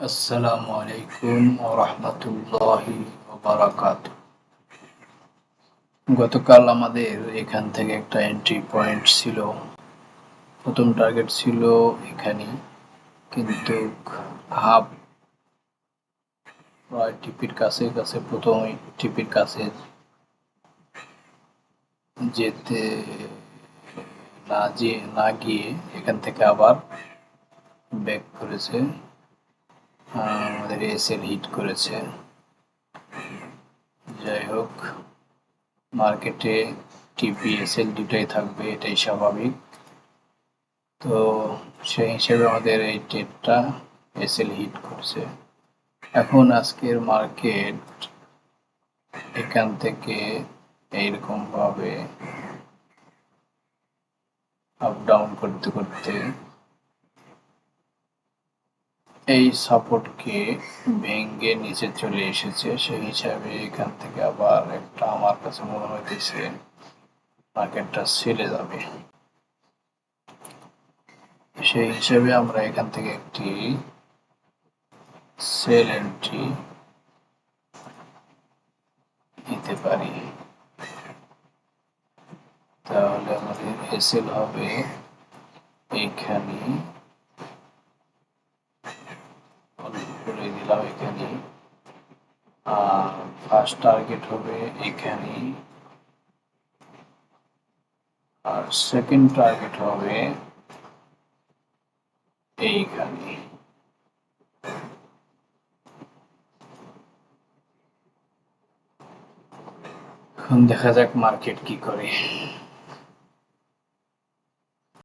আসসালামু আলাইকুম ওয়া রাহমাতুল্লাহি ওয়া বারাকাতুহু। গতকাল আমাদের এখান থেকে একটা এন্ট্রি পয়েন্ট ছিল। প্রথম টার্গেট ছিল এখানেই, কিন্তু হাফ প্রায় টিপির কাছে কাছে প্রথমে টিপির কাছে যেতে না গিয়ে এখান থেকে আবার ব্যাক করেছে। আমাদের এসএল হিট করেছে। যাই হোক, মার্কেটে টিপি এসএল দুটাই থাকবে, এটাই স্বাভাবিক। তো সেই হিসেবে আমাদের এই ট্রেডটা এসএল হিট করছে। এখন আজকের মার্কেট এখান থেকে এইরকম ভাবে আপ ডাউন করতে করতে এই সাপোর্টকে ভেঙে নিচে চলে এসেছে। সেই হিসাবে এখান থেকে আবার একটা আমার কাছে মনে হইতেছে মার্কেটটা ছেড়ে যাবে। সেই হিসাবে আমরা এখান থেকে একটি সেল এন্ট্রি নিতে পারি। তাহলে আমাদের এসএল হবে এইখানে, করে দিলাম এখানে। আর ফার্স্ট টার্গেট হবে এখানে, আর সেকেন্ড টার্গেট হবে এইখানে। এখন দেখা যাক মার্কেট কি করে।